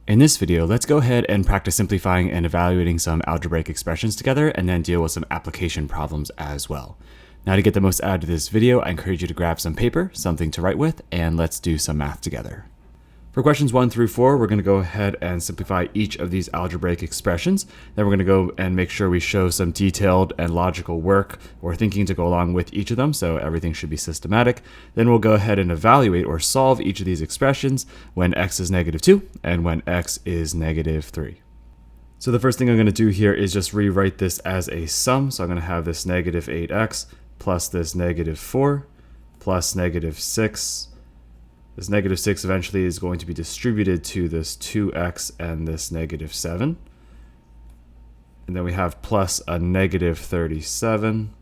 In this video, let's go ahead and practice simplifying and evaluating some algebraic expressions together and then deal with some application problems as well. Now to get the most out of this video, I encourage you to grab some paper, something to write with, and let's do some math together. For questions 1 through 4, we're going to go ahead and simplify each of these algebraic expressions. Then we're going to go and make sure we show some detailed and logical work or thinking to go along with each of them, so everything should be systematic. Then we'll go ahead and evaluate or solve each of these expressions when x is negative 2 and when x is negative 3. So the first thing I'm going to do here is just rewrite this as a sum. So I'm going to have this negative 8x plus this negative 4 plus negative 6. This negative 6 eventually is going to be distributed to this 2x and this negative 7. And then we have plus a negative 37.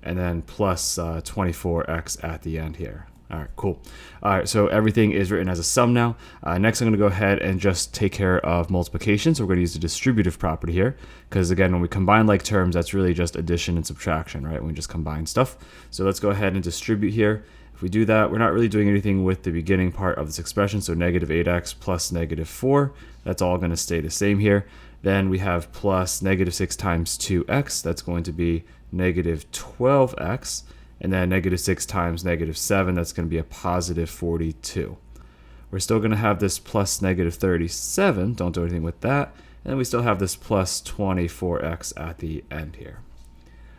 And then plus 24x at the end here. All right, cool. All right, so everything is written as a sum now. Next, I'm going to go ahead and just take care of multiplication. So we're going to use the distributive property here. Because again, when we combine like terms, that's really just addition and subtraction, right? When we just combine stuff. So let's go ahead and distribute here. If we do that, we're not really doing anything with the beginning part of this expression. So negative 8x plus negative 4, that's all going to stay the same here. Then we have plus negative 6 times 2x, that's going to be negative 12x. And then negative 6 times negative 7, that's going to be a positive 42. We're still going to have this plus negative 37, don't do anything with that. And then we still have this plus 24x at the end here.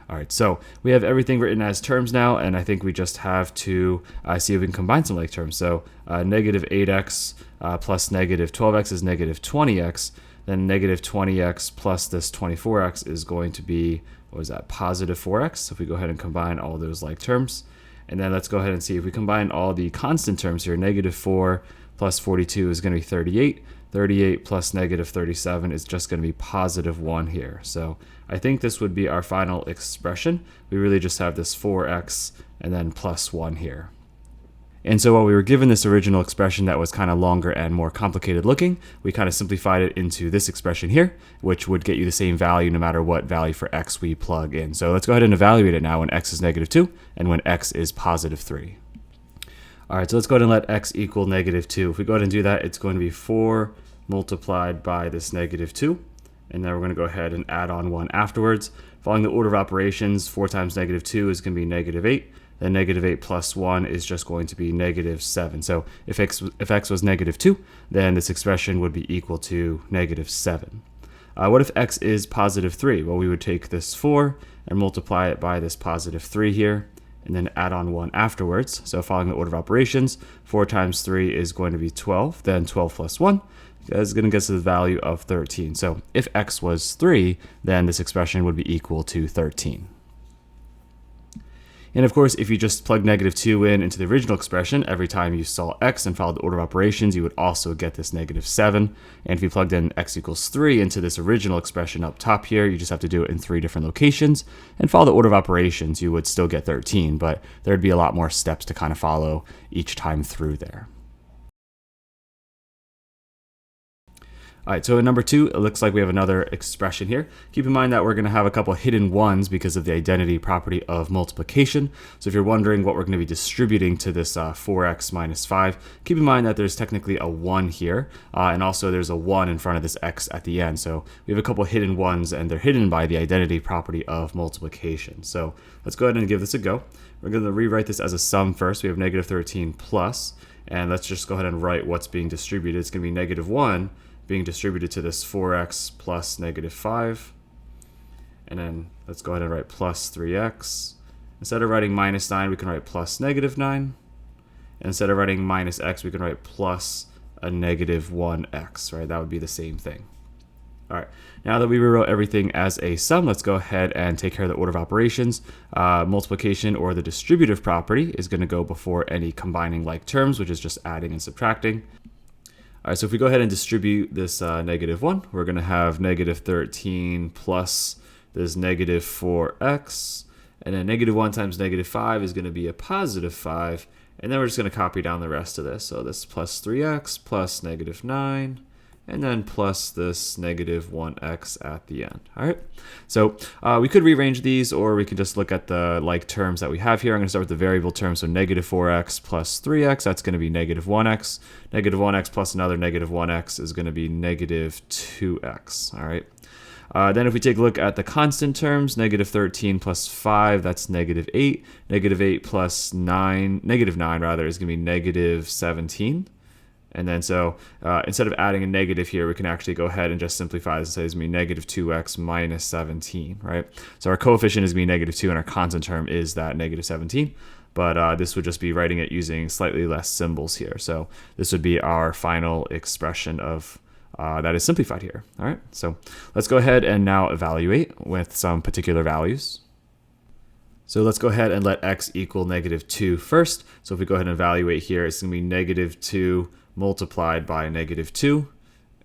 All right, so we have everything written as terms now, and I think we just have to see if we can combine some like terms. So negative 8x plus negative 12x is negative 20x. Then negative 20x plus this 24x is going to be, what is that, positive 4x. So if we go ahead and combine all those like terms, and then let's go ahead and see if we combine all the constant terms here. Negative 4 plus 42 is going to be 38. 38 plus negative 37 is just going to be positive 1 here. So I think this would be our final expression. We really just have this 4x and then plus 1 here. And so while we were given this original expression that was kind of longer and more complicated looking, we kind of simplified it into this expression here, which would get you the same value no matter what value for x we plug in. So let's go ahead and evaluate it now when x is negative 2 and when x is positive 3. All right, so let's go ahead and let x equal negative 2. If we go ahead and do that, it's going to be 4 multiplied by this negative 2. And then we're going to go ahead and add on 1 afterwards. Following the order of operations, 4 times negative 2 is going to be negative 8. Then negative 8 plus 1 is just going to be negative 7. So if x was negative 2, then this expression would be equal to negative 7. What if x is positive 3? Well, we would take this 4 and multiply it by this positive 3 here, and then add on 1 afterwards. So following the order of operations, 4 times 3 is going to be 12. Then 12 plus 1 is going to get us the value of 13. So if x was 3, then this expression would be equal to 13. And of course, if you just plug negative 2 into the original expression, every time you saw x and followed the order of operations, you would also get this negative 7. And if you plugged in x equals 3 into this original expression up top here, you just have to do it in 3 different locations. And follow the order of operations, you would still get 13, but there'd be a lot more steps to kind of follow each time through there. All right, so in number 2, it looks like we have another expression here. Keep in mind that we're going to have a couple hidden ones because of the identity property of multiplication. So if you're wondering what we're going to be distributing to this 4x minus 5, keep in mind that there's technically a 1 here, and also there's a 1 in front of this x at the end. So we have a couple hidden ones, and they're hidden by the identity property of multiplication. So let's go ahead and give this a go. We're going to rewrite this as a sum first. We have negative 13 plus, and let's just go ahead and write what's being distributed. It's going to be negative 1 being distributed to this 4x plus negative 5. And then let's go ahead and write plus 3x. Instead of writing minus 9, we can write plus negative 9. And instead of writing minus x, we can write plus a negative 1x, right? That would be the same thing. All right, now that we rewrote everything as a sum, let's go ahead and take care of the order of operations. Multiplication or the distributive property is going to go before any combining like terms, which is just adding and subtracting. All right, so if we go ahead and distribute this negative 1, we're going to have negative 13 plus this negative 4x. And then negative 1 times negative 5 is going to be a positive 5. And then we're just going to copy down the rest of this. So this plus 3x plus negative 9. and then plus this negative 1x at the end. All right, so we could rearrange these, or we can just look at the like terms that we have here. I'm going to start with the variable term, so negative 4x plus 3x, that's going to be negative 1x. Negative 1x plus another negative 1x is going to be negative 2x. All right. Then if we take a look at the constant terms, negative 13 plus 5, that's negative 8. Negative 8 plus 9, negative 9 rather, is going to be negative 17. And then so instead of adding a negative here, we can actually go ahead and just simplify this and say it's going to be negative 2x minus 17, right? So our coefficient is going to be negative 2, and our constant term is that negative 17. But this would just be writing it using slightly less symbols here. So this would be our final expression of that is simplified here. All right, so let's go ahead and now evaluate with some particular values. So let's go ahead and let x equal negative 2 first. So if we go ahead and evaluate here, it's going to be negative 2 multiplied by negative 2.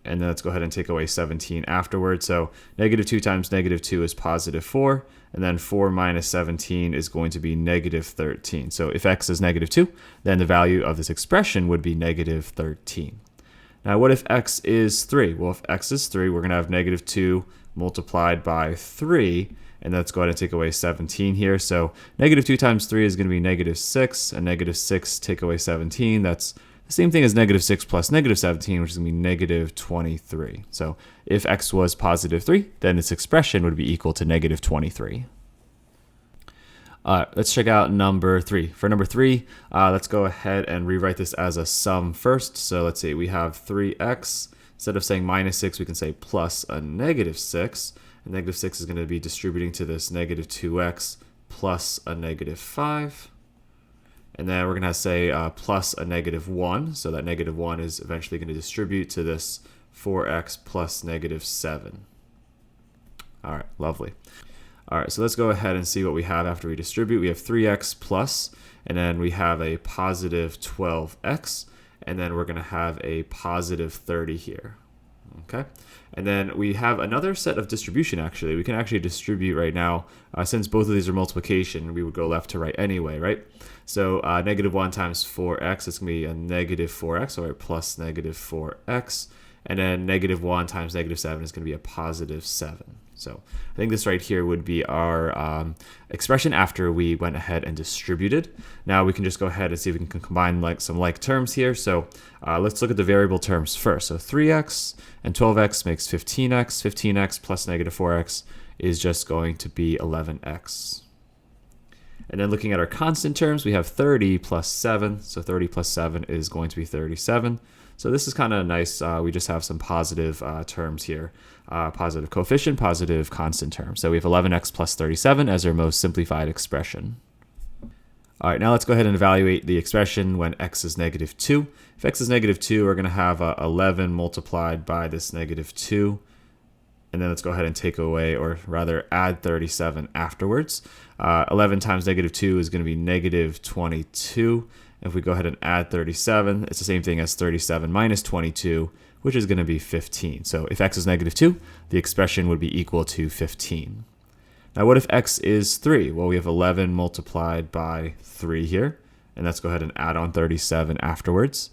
And then let's go ahead and take away 17 afterwards. So negative 2 times negative 2 is positive 4. And then 4 minus 17 is going to be negative 13. So if x is negative 2, then the value of this expression would be negative 13. Now what if x is 3? Well, if x is 3, we're going to have negative 2 multiplied by 3. And let's go ahead and take away 17 here. So negative 2 times 3 is going to be negative 6. And negative 6 take away 17. That's the same thing as negative 6 plus negative 17, which is going to be negative 23. So if x was positive 3, then this expression would be equal to negative 23. Let's check out number 3. For number 3, let's go ahead and rewrite this as a sum first. So let's see, we have 3x. Instead of saying minus 6, we can say plus a negative 6. And negative 6 is going to be distributing to this negative 2x plus a negative 5. And then we're going to say plus a negative 1. So that negative 1 is eventually going to distribute to this 4x plus negative 7. All right, lovely. All right, so let's go ahead and see what we have after we distribute. We have 3x plus, and then we have a positive 12x, and then we're going to have a positive 30 here. Okay, and then we have another set of distribution actually. We can actually distribute right now. Since both of these are multiplication, we would go left to right anyway, right? So negative 1 times 4x, it's going to be a negative 4x, or plus negative 4x. And then negative 1 times negative 7 is going to be a positive 7. So I think this right here would be our expression after we went ahead and distributed. Now we can just go ahead and see if we can combine some like terms here. So let's look at the variable terms first. So 3x and 12x makes 15x. 15x plus negative 4x is just going to be 11x. And then looking at our constant terms, we have 30 plus 7. So 30 plus 7 is going to be 37. So this is kind of nice. We just have some positive terms here. Positive coefficient, positive constant term. So we have 11x plus 37 as our most simplified expression. All right, now let's go ahead and evaluate the expression when x is negative 2. If x is negative 2, we're going to have 11 multiplied by this negative 2. And then let's go ahead and take away, or rather add 37 afterwards. 11 times negative 2 is going to be negative 22. If we go ahead and add 37, it's the same thing as 37 minus 22, which is going to be 15. So if x is negative 2, the expression would be equal to 15. Now what if x is 3? Well, we have 11 multiplied by 3 here. And let's go ahead and add on 37 afterwards.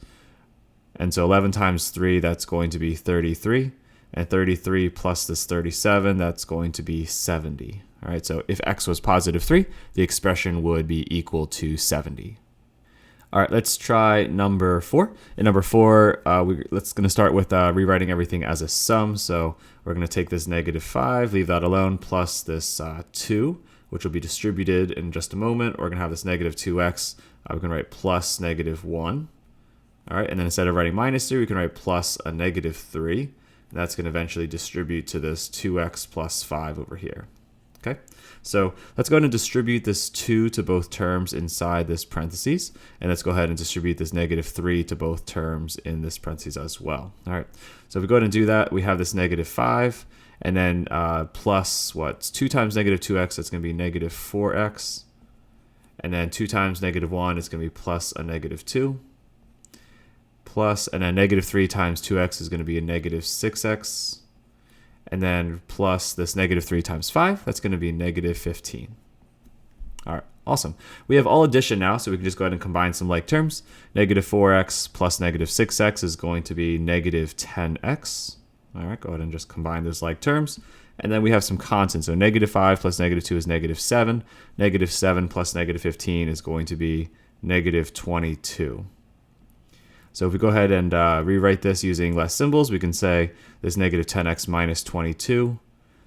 And so 11 times 3, that's going to be 33. And 33 plus this 37, that's going to be 70. All right, so if x was positive 3, the expression would be equal to 70. All right, let's try number 4. In number 4, let's going to start with rewriting everything as a sum. So we're going to take this negative 5, leave that alone, plus this 2, which will be distributed in just a moment. We're going to have this negative 2x. We're going to write plus negative 1. All right, and then instead of writing minus 3, we can write plus a negative 3. And that's going to eventually distribute to this 2x plus 5 over here. Okay, so let's go ahead and distribute this 2 to both terms inside this parentheses. And let's go ahead and distribute this negative 3 to both terms in this parentheses as well. All right, so if we go ahead and do that, we have this negative 5. And then plus what's 2 times negative 2x, that's going to be negative 4x. And then 2 times negative 1 is going to be plus a negative 2. Plus, and then negative 3 times 2x is going to be a negative 6x. And then plus this negative 3 times 5, that's going to be negative 15. All right, Awesome. We have all addition now, so we can just go ahead and combine some like terms. Negative 4x plus negative 6x is going to be negative 10x. All right, go ahead and just combine those like terms. And then we have some constants. So negative 5 plus negative 2 is negative 7. Negative 7 plus negative 15 is going to be negative 22. So if we go ahead and rewrite this using less symbols, we can say this negative 10x minus 22.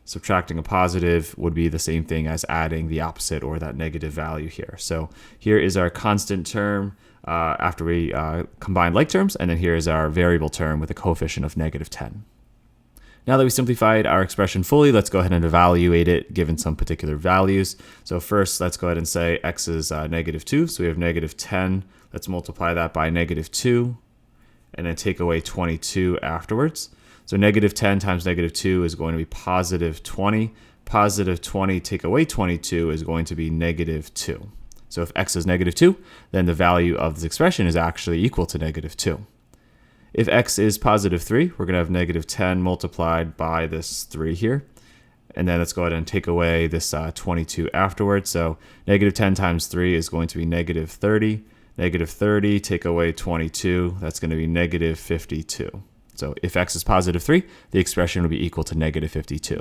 Subtracting a positive would be the same thing as adding the opposite or that negative value here. So here is our constant term after we combine like terms, and then here is our variable term with a coefficient of negative 10. Now that we simplified our expression fully, let's go ahead and evaluate it given some particular values. So first, let's go ahead and say x is negative 2. So we have negative 10. Let's multiply that by negative 2, and then take away 22 afterwards. So negative 10 times negative 2 is going to be positive 20. Positive 20 take away 22 is going to be negative 2. So if x is negative 2, then the value of this expression is actually equal to negative 2. If x is positive 3, we're going to have negative 10 multiplied by this 3 here. And then let's go ahead and take away this 22 afterwards. So negative 10 times 3 is going to be negative 30. Negative 30 take away 22, that's going to be negative 52. So if x is positive 3, the expression will be equal to negative 52.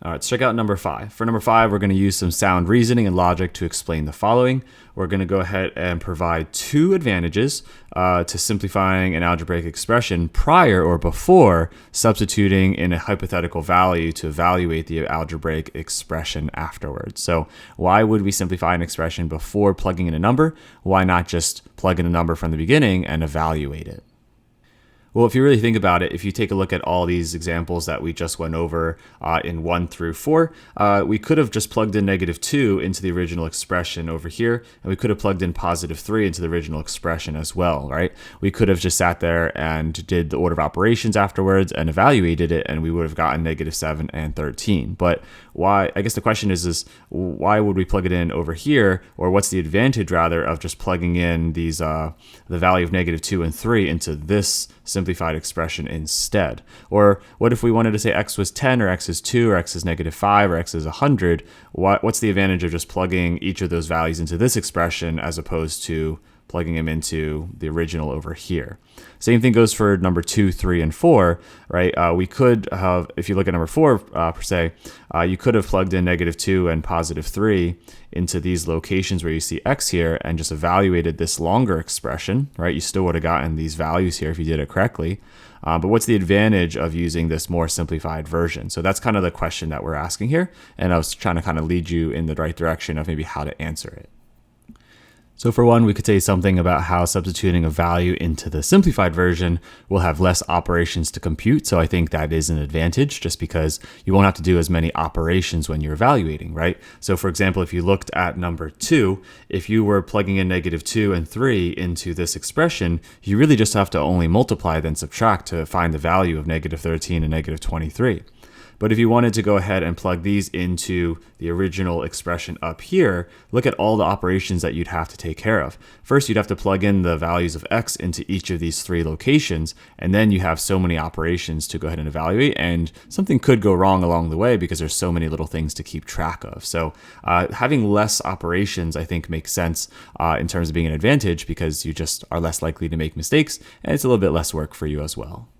All right, let's check out number 5. For number 5, we're going to use some sound reasoning and logic to explain the following. We're going to go ahead and provide two advantages to simplifying an algebraic expression prior or before substituting in a hypothetical value to evaluate the algebraic expression afterwards. So why would we simplify an expression before plugging in a number? Why not just plug in a number from the beginning and evaluate it? Well, if you really think about it, if you take a look at all these examples that we just went over in 1 through 4, we could have just plugged in negative 2 into the original expression over here, and we could have plugged in positive 3 into the original expression as well, right? We could have just sat there and did the order of operations afterwards and evaluated it, and we would have gotten negative 7 and 13. But why? I guess the question is why would we plug it in over here, or what's the advantage rather of just plugging in these the value of negative 2 and 3 into this simplified expression instead? Or what if we wanted to say x was 10 or x is 2 or x is negative 5 or x is 100? What's the advantage of just plugging each of those values into this expression as opposed to plugging them into the original over here? Same thing goes for number 2, 3, and 4, right? We could have, if you look at number 4 per se, you could have plugged in negative 2 and positive 3 into these locations where you see x here and just evaluated this longer expression, right? You still would have gotten these values here if you did it correctly. But what's the advantage of using this more simplified version? So that's kind of the question that we're asking here. And I was trying to kind of lead you in the right direction of maybe how to answer it. So for one, we could say something about how substituting a value into the simplified version will have less operations to compute. So I think that is an advantage just because you won't have to do as many operations when you're evaluating, right? So for example, if you looked at number 2, if you were plugging in negative 2 and 3 into this expression, you really just have to only multiply then subtract to find the value of negative 13 and negative 23. But if you wanted to go ahead and plug these into the original expression up here, look at all the operations that you'd have to take care of. First, you'd have to plug in the values of x into each of these 3 locations, and then you have so many operations to go ahead and evaluate, and something could go wrong along the way because there's so many little things to keep track of. So having less operations, I think, makes sense in terms of being an advantage because you just are less likely to make mistakes, and it's a little bit less work for you as well.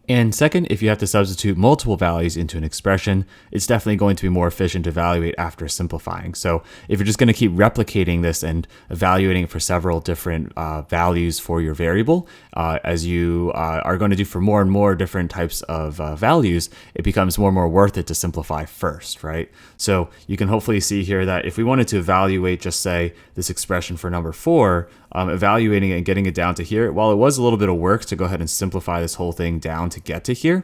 And second, if you have to substitute multiple values into an expression, it's definitely going to be more efficient to evaluate after simplifying. So if you're just going to keep replicating this and evaluating it for several different values for your variable, as you are going to do for more and more different types of values, it becomes more and more worth it to simplify first, right? So you can hopefully see here that if we wanted to evaluate, just say, this expression for number 4, evaluating it and getting it down to here, while it was a little bit of work to go ahead and simplify this whole thing down to get to here,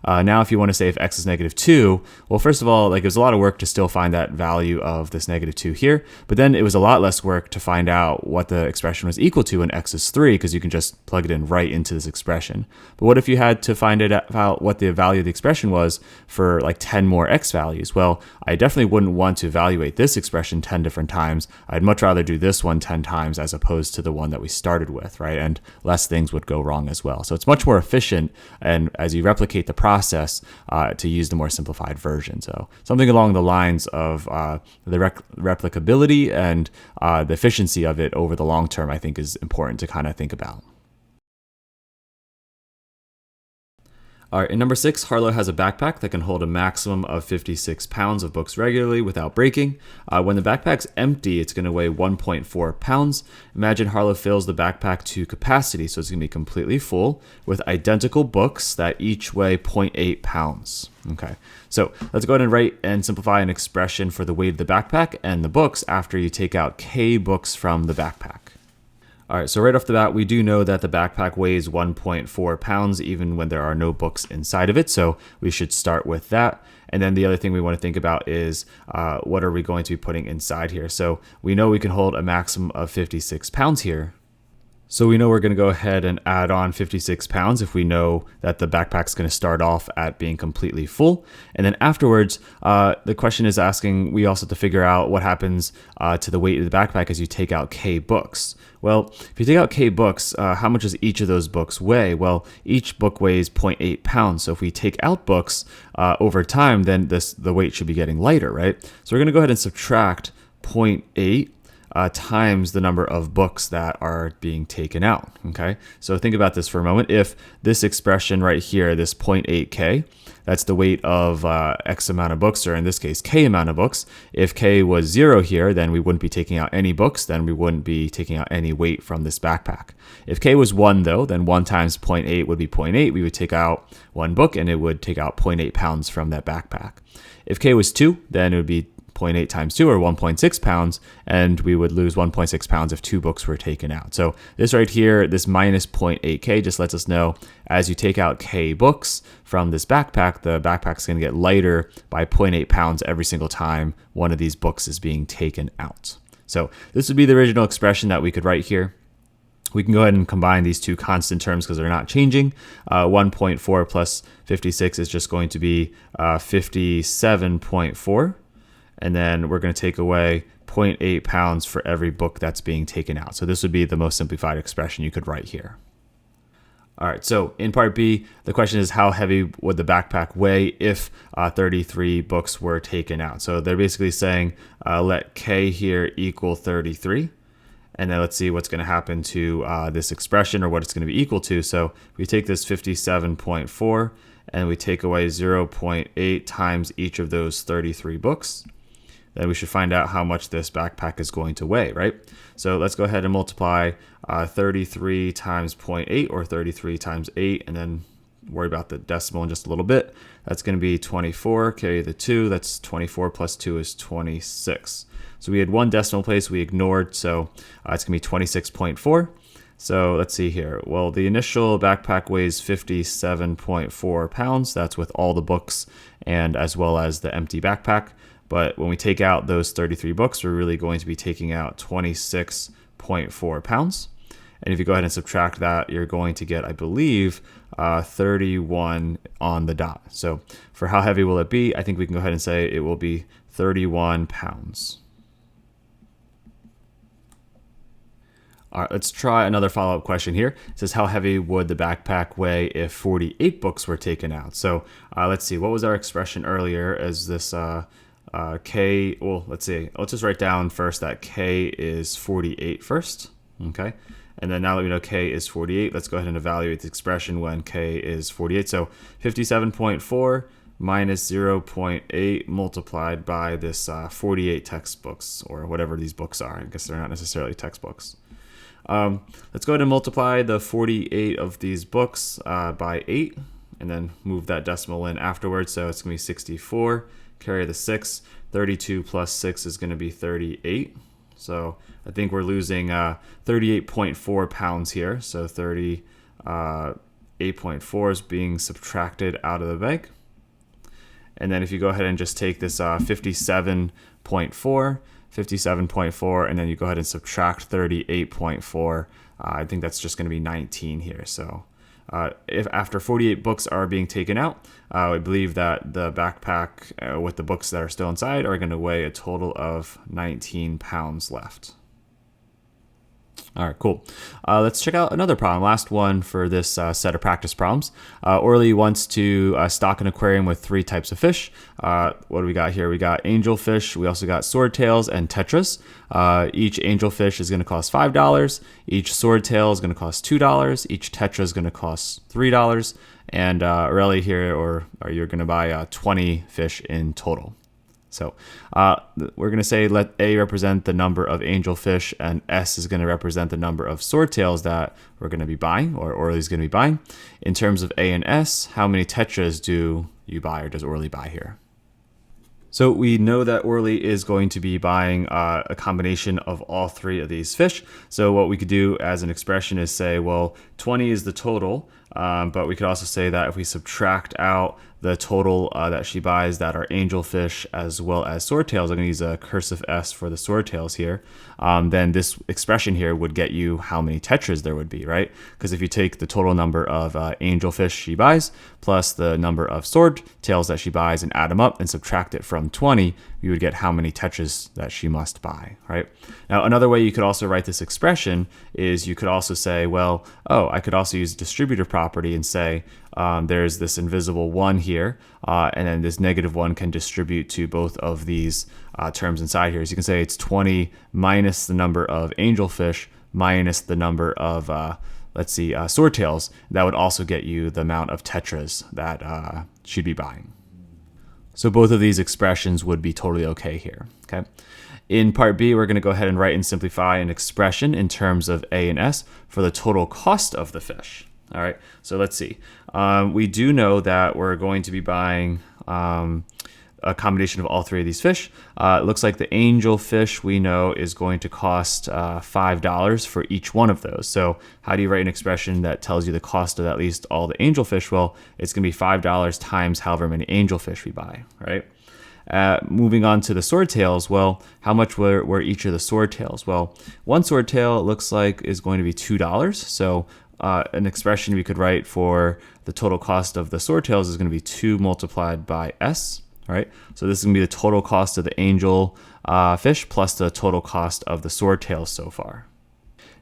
now if you want to say if x is negative 2, well, first of all, like, it was a lot of work to still find that value of this negative 2 here, but then it was a lot less work to find out what the expression was equal to when x is 3, because you can just plug it in right into this expression. But what if you had to find out what the value of the expression was for like 10 more x values? Well, I definitely wouldn't want to evaluate this expression 10 different times. I'd much rather do this one 10 times as opposed to the one that we started with, right? And less things would go wrong as well. So it's much more efficient, and as you replicate the process, to use the more simplified version. So something along the lines of the replicability and the efficiency of it over the long term, I think, is important to kind of think about. All right, in number 6, Harlow has a backpack that can hold a maximum of 56 pounds of books regularly without breaking. When the backpack's empty, it's going to weigh 1.4 pounds. Imagine Harlow fills the backpack to capacity, so it's going to be completely full with identical books that each weigh 0.8 pounds. Okay, so let's go ahead and write and simplify an expression for the weight of the backpack and the books after you take out K books from the backpack. All right, so right off the bat, we do know that the backpack weighs 1.4 pounds even when there are no books inside of it. So we should start with that. And then the other thing we want to think about is what are we going to be putting inside here? So we know we can hold a maximum of 56 pounds here. So we know we're going to go ahead and add on 56 pounds if we know that the backpack's going to start off at being completely full. And then afterwards, the question is asking, we also have to figure out what happens to the weight of the backpack as you take out K books. Well, if you take out K books, how much does each of those books weigh? Well, each book weighs 0.8 pounds. So if we take out books over time, then the weight should be getting lighter, right? So we're going to go ahead and subtract 0.8 times the number of books that are being taken out. Okay, so think about this for a moment. If this expression right here, this 0.8K, that's the weight of X amount of books, or in this case, K amount of books. If K was 0 here, then we wouldn't be taking out any books, then we wouldn't be taking out any weight from this backpack. If K was 1 though, then 1 times 0.8 would be 0.8. We would take out 1 book and it would take out 0.8 pounds from that backpack. If K was 2, then it would be 0.8 times 2 or 1.6 pounds, and we would lose 1.6 pounds if 2 books were taken out. So this right here, this minus 0.8K just lets us know as you take out K books from this backpack, the backpack's going to get lighter by 0.8 pounds every single time one of these books is being taken out. So this would be the original expression that we could write here. We can go ahead and combine these two constant terms because they're not changing. 1.4 plus 56 is just going to be 57.4. And then we're going to take away 0.8 pounds for every book that's being taken out. So this would be the most simplified expression you could write here. All right, so in part B, the question is how heavy would the backpack weigh if 33 books were taken out? So they're basically saying let K here equal 33. And then let's see what's going to happen to this expression or what it's going to be equal to. So we take this 57.4 and we take away 0.8 times each of those 33 books. Then we should find out how much this backpack is going to weigh, right? So let's go ahead and multiply 33 times 0.8 or 33 times 8, and then worry about the decimal in just a little bit. That's going to be 24, carry the 2, that's 24 plus 2 is 26. So we had one decimal place we ignored, so it's going to be 26.4. So let's see here. Well, the initial backpack weighs 57.4 pounds. That's with all the books and as well as the empty backpack. But when we take out those 33 books, we're really going to be taking out 26.4 pounds. And if you go ahead and subtract that, you're going to get, I believe, 31 on the dot. So for how heavy will it be, I think we can go ahead and say it will be 31 pounds. All right, let's try another follow-up question here. It says, how heavy would the backpack weigh if 48 books were taken out? So let's see, what was our expression earlier as this K, well, let's see, let's just write down first that K is 48 first, okay? And then now that we know K is 48, let's go ahead and evaluate the expression when K is 48. So 57.4 minus 0.8 multiplied by this 48 textbooks, or whatever these books are. I guess they're not necessarily textbooks. Let's go ahead and multiply the 48 of these books by 8, and then move that decimal in afterwards. So it's going to be 64, carry the 6, 32 plus 6 is going to be 38. So I think we're losing 38.4 pounds here. So 38.4 is being subtracted out of the bag. And then if you go ahead and just take this 57.4, and then you go ahead and subtract 38.4, I think that's just going to be 19 here. So if after 48 books are being taken out, I believe that the backpack with the books that are still inside are going to weigh a total of 19 pounds left. All right, cool. Let's check out another problem. Last one for this set of practice problems. Orly wants to stock an aquarium with 3 types of fish. What do we got here? We got angelfish. We also got swordtails and tetras. Each angelfish is going to cost $5. Each swordtail is going to cost $2. Each tetra is going to cost $3. And really here, or you're going to buy 20 fish in total. So we're going to say let A represent the number of angelfish, and S is going to represent the number of swordtails that we're going to be buying, or Orly's going to be buying. In terms of A and S, how many tetras do you buy, or does Orly buy here? So we know that Orly is going to be buying a combination of all 3 of these fish. So what we could do as an expression is say, well, 20 is the total, but we could also say that if we subtract out the total that she buys that are angelfish as well as swordtails, I'm going to use a cursive S for the swordtails here, then this expression here would get you how many tetras there would be, right? Because if you take the total number of angelfish she buys plus the number of swordtails that she buys and add them up and subtract it from 20, you would get how many tetras that she must buy, right? Now, another way you could also write this expression is you could also say, well, I could also use distributive property and say there's this invisible 1 here, and then this -1 can distribute to both of these terms inside here. So you can say it's 20 minus the number of angelfish minus the number of, swordtails. That would also get you the amount of tetras that she'd be buying. So both of these expressions would be totally okay here, okay? In part B, we're going to go ahead and write and simplify an expression in terms of A and S for the total cost of the fish. All right, so let's see. We do know that we're going to be buying a combination of all 3 of these fish. It looks like the angelfish we know is going to cost $5 for each one of those. So how do you write an expression that tells you the cost of at least all the angelfish? Well, it's going to be $5 times however many angelfish we buy, right? Moving on to the swordtails, well, how much were each of the swordtails? Well, one swordtail it looks like is going to be $2. So an expression we could write for the total cost of the swordtails is going to be 2 multiplied by S. All right, so this is going to be the total cost of the angel fish plus the total cost of the swordtails so far.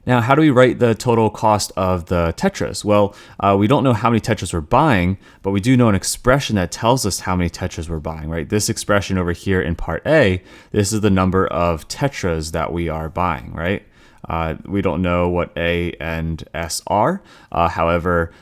Now, how do we write the total cost of the tetras? Well, we don't know how many tetras we're buying, but we do know an expression that tells us how many tetras we're buying, right? This expression over here in part A, this is the number of tetras that we are buying, right? We don't know what A and S are. However,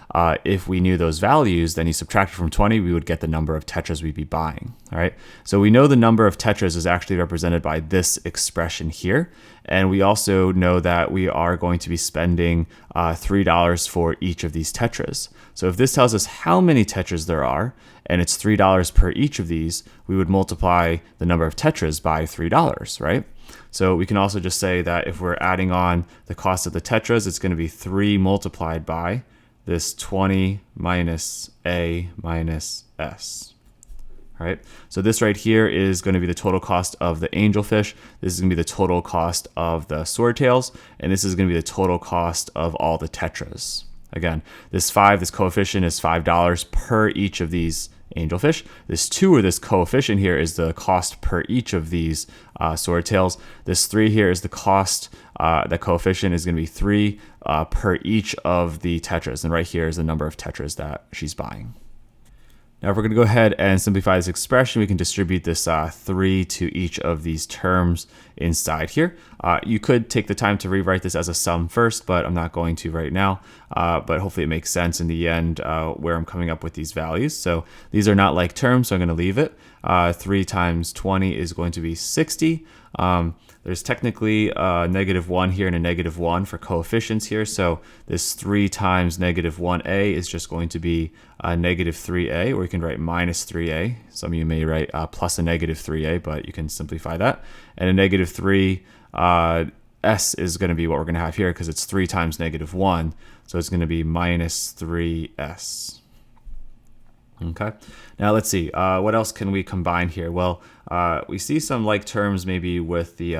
if we knew those values, then you subtract it from 20, we would get the number of tetras we'd be buying. All right. So we know the number of tetras is actually represented by this expression here. And we also know that we are going to be spending $3 for each of these tetras. So if this tells us how many tetras there are, and it's $3 per each of these, we would multiply the number of tetras by $3, right? So we can also just say that if we're adding on the cost of the tetras, it's going to be 3 multiplied by this 20 minus A minus S. All right, so this right here is going to be the total cost of the angelfish. This is going to be the total cost of the swordtails, and this is going to be the total cost of all the tetras. Again, this coefficient is $5 per each of these angelfish. This 2, or this coefficient here, is the cost per each of these swordtails. This 3 here is the cost, the coefficient is going to be 3 per each of the tetras. And right here is the number of tetras that she's buying. Now, if we're going to go ahead and simplify this expression, we can distribute this 3 to each of these terms inside here. You could take the time to rewrite this as a sum first, but I'm not going to right now. But hopefully it makes sense in the end where I'm coming up with these values. So these are not like terms, so I'm going to leave it. 3 times 20 is going to be 60. There's technically a -1 here and a -1 for coefficients here. So this 3 times -1a is just going to be -3a, or you can write -3a. Some of you may write plus a -3a, but you can simplify that. And a -3 s is going to be what we're going to have here because it's 3 times -1. So it's going to be -3s. Okay, now let's see, what else can we combine here? Well, we see some like terms maybe with the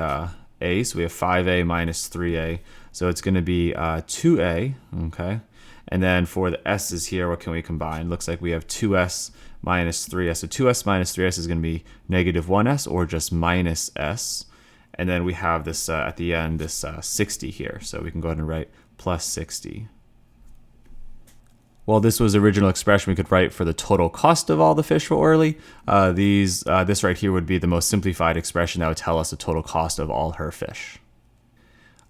a, so we have 5a minus 3a, so it's going to be 2a, okay? And then for the s's here, what can we combine? Looks like we have 2s minus 3s, so 2s minus 3s is going to be -1s or just minus s. And then we have this at the end, this 60 here. So we can go ahead and write plus 60. Well, this was the original expression we could write for the total cost of all the fish for Orly. This right here would be the most simplified expression that would tell us the total cost of all her fish.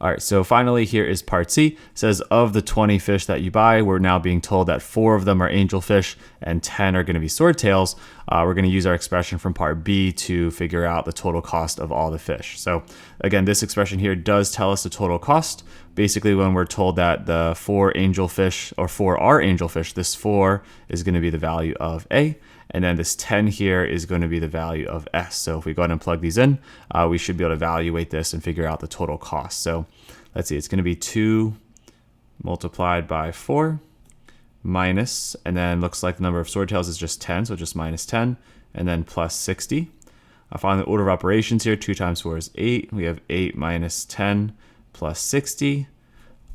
All right, so finally here is part C. It says of the 20 fish that you buy, we're now being told that 4 of them are angelfish and 10 are going to be swordtails. We're going to use our expression from part B to figure out the total cost of all the fish. So again, this expression here does tell us the total cost. Basically, when we're told that the 4 angelfish, or 4 are angelfish, this 4 is going to be the value of A. And then this 10 here is going to be the value of S. So if we go ahead and plug these in, we should be able to evaluate this and figure out the total cost. So let's see, it's going to be 2 multiplied by 4 minus, and then looks like the number of swordtails is just 10, so just minus 10, and then plus 60. I find the order of operations here, 2 times 4 is 8. We have 8 minus 10 plus 60.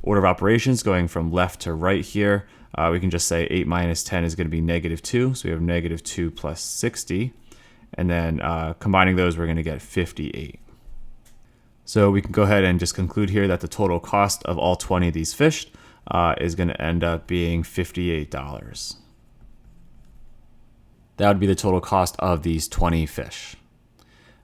Order of operations going from left to right here. We can just say 8 minus 10 is going to be negative 2. So we have negative 2 plus 60. And then combining those, we're going to get 58. So we can go ahead and just conclude here that the total cost of all 20 of these fish is going to end up being $58. That would be the total cost of these 20 fish.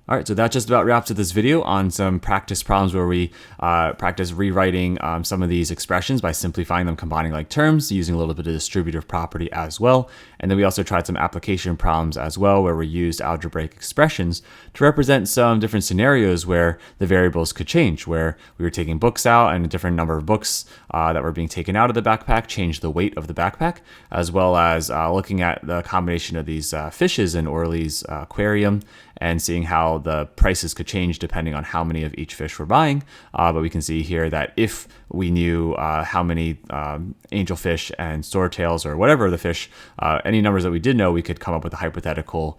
All right, so that just about wraps up this video on some practice problems where we practice rewriting some of these expressions by simplifying them, combining like terms, using a little bit of distributive property as well. And then we also tried some application problems as well, where we used algebraic expressions to represent some different scenarios where the variables could change, where we were taking books out and a different number of books that were being taken out of the backpack changed the weight of the backpack, as well as looking at the combination of these fishes in Orly's aquarium and seeing how the prices could change depending on how many of each fish we're buying. But we can see here that if we knew how many angelfish and swordtails or whatever the fish, any numbers that we did know, we could come up with a hypothetical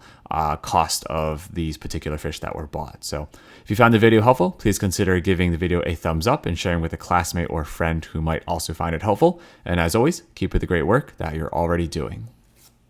cost of these particular fish that were bought. So if you found the video helpful, please consider giving the video a thumbs up and sharing with a classmate or friend who might also find it helpful. And as always, keep with the great work that you're already doing.